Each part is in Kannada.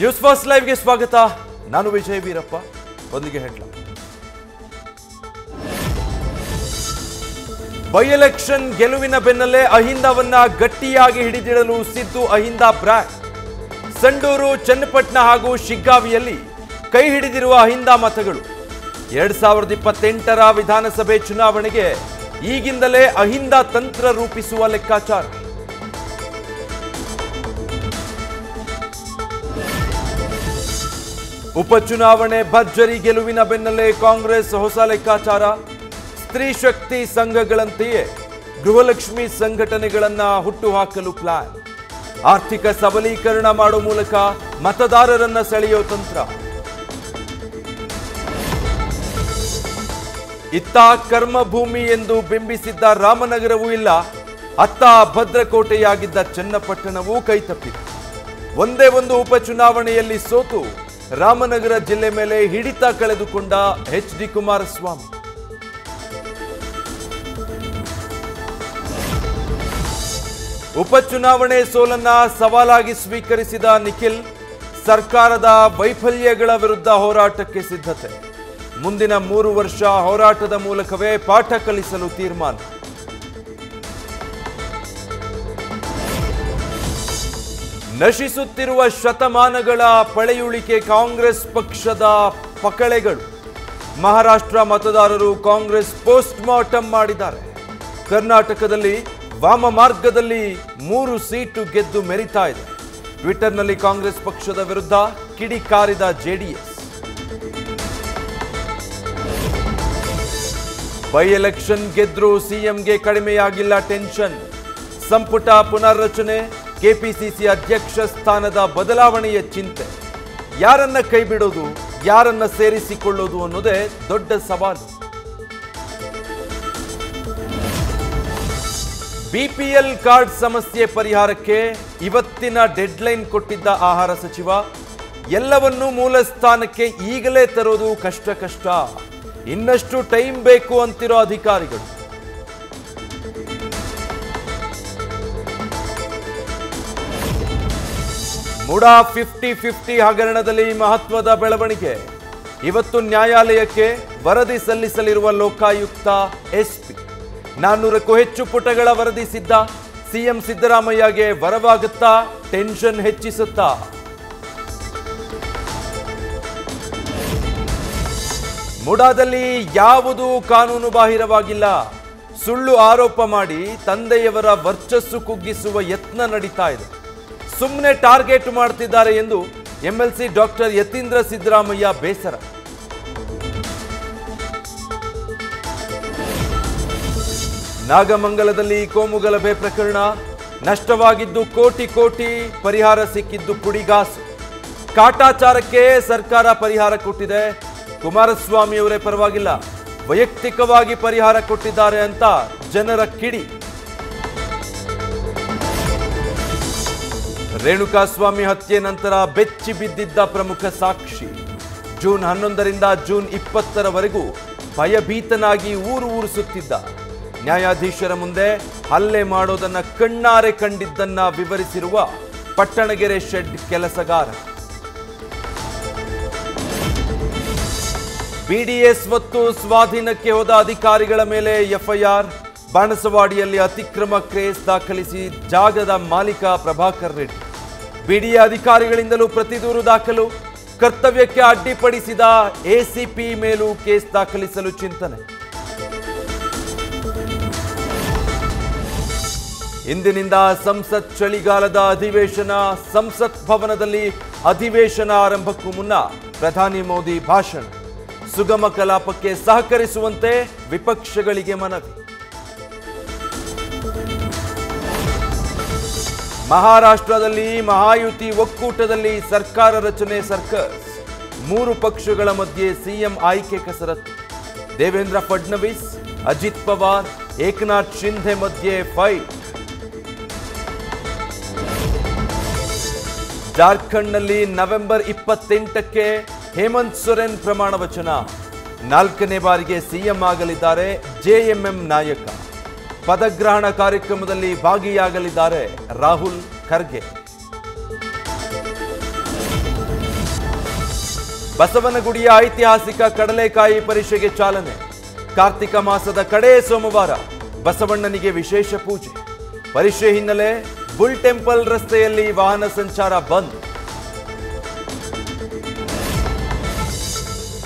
ನ್ಯೂಸ್ ಫಸ್ಟ್ ಲೈವ್ಗೆ ಸ್ವಾಗತ. ನಾನು ವಿಜಯ್ ವೀರಪ್ಪ. ಮೊದಲಿಗೆ ಹೆಡ್ಲೈನ್. ಬೈ ಎಲೆಕ್ಷನ್ ಗೆಲುವಿನ ಬೆನ್ನಲ್ಲೇ ಅಹಿಂದವನ್ನ ಗಟ್ಟಿಯಾಗಿ ಹಿಡಿದಿಡಲು ಸಿದ್ದು ಅಹಿಂದ ಬ್ರ್ಯಾಂಡ್. ಸಂಡೂರು, ಚನ್ನಪಟ್ಟಣ ಹಾಗೂ ಶಿಗ್ಗಾವಿಯಲ್ಲಿ ಕೈ ಹಿಡಿದಿರುವ ಅಹಿಂದ ಮತಗಳು. 2028ರ ವಿಧಾನಸಭೆ ಚುನಾವಣೆಗೆ ಈಗಿಂದಲೇ ಅಹಿಂದ ತಂತ್ರ ರೂಪಿಸುವ ಲೆಕ್ಕಾಚಾರ. ಉಪಚುನಾವಣೆ ಭರ್ಜರಿ ಗೆಲುವಿನ ಬೆನ್ನಲ್ಲೇ ಕಾಂಗ್ರೆಸ್ ಹೊಸ ಲೆಕ್ಕಾಚಾರ. ಸ್ತ್ರೀ ಶಕ್ತಿ ಸಂಘಗಳಂತೆಯೇ ಗೃಹಲಕ್ಷ್ಮಿ ಸಂಘಟನೆಗಳನ್ನ ಹುಟ್ಟುಹಾಕಲು ಪ್ಲಾನ್. ಆರ್ಥಿಕ ಸಬಲೀಕರಣ ಮಾಡುವ ಮೂಲಕ ಮತದಾರರನ್ನ ಸೆಳೆಯೋ ತಂತ್ರ. ಇತ್ತ ಕರ್ಮಭೂಮಿ ಎಂದು ಬಿಂಬಿಸಿದ್ದ ರಾಮನಗರವೂ ಇಲ್ಲ, ಅತ್ತ ಭದ್ರಕೋಟೆಯಾಗಿದ್ದ ಚನ್ನಪಟ್ಟಣವೂ ಕೈತಪ್ಪಿದೆ. ಒಂದೇ ಒಂದು ಉಪಚುನಾವಣೆಯಲ್ಲಿ ಸೋತು ರಾಮನಗರ ಜಿಲ್ಲೆ ಮೇಲೆ ಹಿಡಿತ ಕಳೆದುಕೊಂಡ HD ಕುಮಾರಸ್ವಾಮಿ. ಉಪಚುನಾವಣೆ ಸೋಲನ್ನ ಸವಾಲಾಗಿ ಸ್ವೀಕರಿಸಿದ ನಿಖಿಲ್, ಸರ್ಕಾರದ ವೈಫಲ್ಯಗಳ ವಿರುದ್ಧ ಹೋರಾಟಕ್ಕೆ ಸಿದ್ಧತೆ. ಮುಂದಿನ 3 ವರ್ಷ ಹೋರಾಟದ ಮೂಲಕವೇ ಪಾಠ ಕಲಿಸಲು ತೀರ್ಮಾನ. ನಶಿಸುತ್ತಿರುವ ಶತಮಾನಗಳ ಪಳೆಯುಳಿಕೆ ಕಾಂಗ್ರೆಸ್ ಪಕ್ಷದ ಪಕಳೆಗಳು. ಮಹಾರಾಷ್ಟ್ರ ಮತದಾರರು ಕಾಂಗ್ರೆಸ್ ಪೋಸ್ಟ್ ಮಾರ್ಟಮ್ ಮಾಡಿದ್ದಾರೆ. ಕರ್ನಾಟಕದಲ್ಲಿ ವಾಮ ಮಾರ್ಗದಲ್ಲಿ 3 ಸೀಟು ಗೆದ್ದು ಮೆರಿತಾ ಇದೆ. ಟ್ವಿಟರ್ನಲ್ಲಿ ಕಾಂಗ್ರೆಸ್ ಪಕ್ಷದ ವಿರುದ್ಧ ಕಿಡಿಕಾರಿದ JDS. ಬೈ ಎಲೆಕ್ಷನ್ ಗೆದ್ರೂ ಸಿಎಂಗೆ ಕಡಿಮೆಯಾಗಿಲ್ಲ ಟೆನ್ಷನ್. ಸಂಪುಟ ಪುನರ್ರಚನೆ, ಕೆಪಿಸಿಸಿ ಅಧ್ಯಕ್ಷ ಸ್ಥಾನದ ಬದಲಾವಣೆಯ ಚಿಂತೆ. ಯಾರನ್ನ ಕೈಬಿಡೋದು, ಯಾರನ್ನ ಸೇರಿಸಿಕೊಳ್ಳೋದು ಅನ್ನೋದೇ ದೊಡ್ಡ ಸವಾಲು. BPL ಕಾರ್ಡ್ ಸಮಸ್ಯೆ ಪರಿಹಾರಕ್ಕೆ ಇವತ್ತಿನ ಡೆಡ್ಲೈನ್ ಕೊಟ್ಟಿದ್ದ ಆಹಾರ ಸಚಿವ. ಎಲ್ಲವನ್ನೂ ಮೂಲ ಸ್ಥಾನಕ್ಕೆ ಈಗಲೇ ತರೋದು ಕಷ್ಟ. ಇನ್ನಷ್ಟು ಟೈಮ್ ಬೇಕು ಅಂತಿರೋ ಅಧಿಕಾರಿಗಳು. ಮುಡಾ 50-50 ಹಗರಣದಲ್ಲಿ ಮಹತ್ವದ ಬೆಳವಣಿಗೆ. ಇವತ್ತು ನ್ಯಾಯಾಲಯಕ್ಕೆ ವರದಿ ಸಲ್ಲಿಸಲಿರುವ ಲೋಕಾಯುಕ್ತ SP. 400ಕ್ಕೂ ಹೆಚ್ಚು ಪುಟಗಳ ವರದಿ ಸಿದ್ಧ. CM ಸಿದ್ದರಾಮಯ್ಯಗೆ ವರವಾಗುತ್ತಾ, tension ಹೆಚ್ಚಿಸುತ್ತಾ? ಮುಡಾದಲ್ಲಿ ಯಾವುದೂ ಕಾನೂನು ಬಾಹಿರವಾಗಿಲ್ಲ. ಸುಳ್ಳು ಆರೋಪ ಮಾಡಿ ತಂದೆಯವರ ವರ್ಚಸ್ಸು ಕುಗ್ಗಿಸುವ ಯತ್ನ ನಡೀತಾ ಇದೆ. ಸುಮ್ಮನೆ ಟಾರ್ಗೆಟ್ ಮಾಡ್ತಿದ್ದಾರೆ ಎಂದು MLC ಡಾಕ್ಟರ್ ಯತೀಂದ್ರ ಸಿದ್ದರಾಮಯ್ಯ ಬೇಸರ. ನಾಗಮಂಗಲದಲ್ಲಿ ಕೋಮುಗಲಭೆ ಪ್ರಕರಣ. ನಷ್ಟವಾಗಿದ್ದು ಕೋಟಿ, ಪರಿಹಾರ ಸಿಕ್ಕಿದ್ದು ಪುಡಿಗಾಸು. ಕಾಟಾಚಾರಕ್ಕೆ ಸರ್ಕಾರ ಪರಿಹಾರ ಕೊಟ್ಟಿದೆ. ಕುಮಾರಸ್ವಾಮಿ ಅವರೇ ಪರವಾಗಿಲ್ಲ, ವೈಯಕ್ತಿಕವಾಗಿ ಪರಿಹಾರ ಕೊಟ್ಟಿದ್ದಾರೆ ಅಂತ ಜನರ ಕಿಡಿ. ರೇಣುಕಾಸ್ವಾಮಿ ಹತ್ಯೆ ನಂತರ ಬೆಚ್ಚಿ ಬಿದ್ದಿದ್ದ ಪ್ರಮುಖ ಸಾಕ್ಷಿ. ಜೂನ್ 11ರಿಂದ ಜೂನ್ 20ರವರೆಗೂ ಭಯಭೀತನಾಗಿ ಊರು ಸುತ್ತಿದ್ದ. ನ್ಯಾಯಾಧೀಶರ ಮುಂದೆ ಹಲ್ಲೆ ಮಾಡೋದನ್ನ ಕಣ್ಣಾರೆ ಕಂಡಿದ್ದನ್ನ ವಿವರಿಸಿರುವ ಪಟ್ಟಣಗೆರೆ ಶೆಡ್ ಕೆಲಸಗಾರ. BDS ಒತ್ತು ಸ್ವಾಧೀನಕ್ಕೆ ಹೋದ ಅಧಿಕಾರಿಗಳ ಮೇಲೆ FIR. ಬಾಣಸವಾಡಿಯಲ್ಲಿ ಅತಿಕ್ರಮ ಕೇಸ್ ದಾಖಲಿಸಿ ಜಾಗದ ಮಾಲೀಕ ಪ್ರಭಾಕರ್ ರೆಡ್ಡಿ. BDA ಅಧಿಕಾರಿಗಳಿಂದಲೂ ಪ್ರತಿದೂರು ದಾಖಲು. ಕರ್ತವ್ಯಕ್ಕೆ ಅಡ್ಡಿಪಡಿಸಿದ ACP ಮೇಲೂ ಕೇಸ್ ದಾಖಲಿಸಲು ಚಿಂತನೆ. ಇಂದಿನಿಂದ ಸಂಸತ್ ಚಳಿಗಾಲದ ಅಧಿವೇಶನ. ಸಂಸತ್ ಭವನದಲ್ಲಿ ಅಧಿವೇಶನ ಆರಂಭಕ್ಕೂ ಮುನ್ನ ಪ್ರಧಾನಿ ಮೋದಿ ಭಾಷಣ. ಸುಗಮ ಕಲಾಪಕ್ಕೆ ಸಹಕರಿಸುವಂತೆ ವಿಪಕ್ಷಗಳಿಗೆ ಮನವಿ. ಮಹಾರಾಷ್ಟ್ರದಲ್ಲಿ ಮಹಾಯುತಿ ಒಕ್ಕೂಟದಲ್ಲಿ ಸರ್ಕಾರ ರಚನೆ ಸರ್ಕಸ್. 3 ಪಕ್ಷಗಳ ಮಧ್ಯೆ ಸಿಎಂ ಆಯ್ಕೆ ಕಸರತ್ತು. ದೇವೇಂದ್ರ ಫಡ್ನವೀಸ್, ಅಜಿತ್ ಪವಾರ್, ಏಕನಾಥ್ ಶಿಂಧೆ ಮಧ್ಯೆ ಫೈಟ್. ಜಾರ್ಖಂಡ್ನಲ್ಲಿ ನವೆಂಬರ್ 28ಕ್ಕೆ ಹೇಮಂತ್ ಸೊರೆನ್ ಪ್ರಮಾಣ ವಚನ. 4ನೇ ಬಾರಿಗೆ ಸಿಎಂ ಆಗಲಿದ್ದಾರೆ JMM ನಾಯಕ. ಪದಗ್ರಹಣ ಕಾರ್ಯಕ್ರಮದಲ್ಲಿ ಭಾಗಿಯಾಗಲಿದ್ದಾರೆ ರಾಹುಲ್ ಖರ್ಗೆ. ಬಸವನಗುಡಿಯ ಐತಿಹಾಸಿಕ ಕಡಲೆಕಾಯಿ ಪರಿಷೆಗೆ ಚಾಲನೆ. ಕಾರ್ತಿಕ ಮಾಸದ ಕಡೇ ಸೋಮವಾರ ಬಸವಣ್ಣನಿಗೆ ವಿಶೇಷ ಪೂಜೆ. ಪರಿಷೆ ಹಿನ್ನೆಲೆ ಬುಲ್ ಟೆಂಪಲ್ ರಸ್ತೆಯಲ್ಲಿ ವಾಹನ ಸಂಚಾರ ಬಂದ್.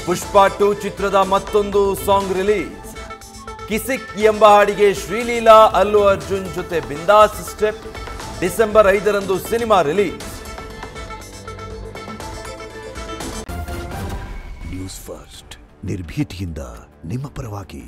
ಪುಷ್ಪ 2 ಚಿತ್ರದ ಮತ್ತೊಂದು ಸಾಂಗ್ ರಿಲೀಸ್. ಕಿಸಿಕ್ ಎಂಬ ಹಾಡಿಗೆ ಶ್ರೀಲೀಲಾ ಅಲ್ಲು ಅರ್ಜುನ್ ಜೊತೆ ಬಿಂದಾಸ್ ಸ್ಟೆಪ್. ಡಿಸೆಂಬರ್ 5ರಂದು ಸಿನಿಮಾ ರಿಲೀಸ್. ನ್ಯೂಸ್ ಫಸ್ಟ್ ನಿರ್ಭೀತಿಯಿಂದ ನಿಮ್ಮ ಪರವಾಗಿ.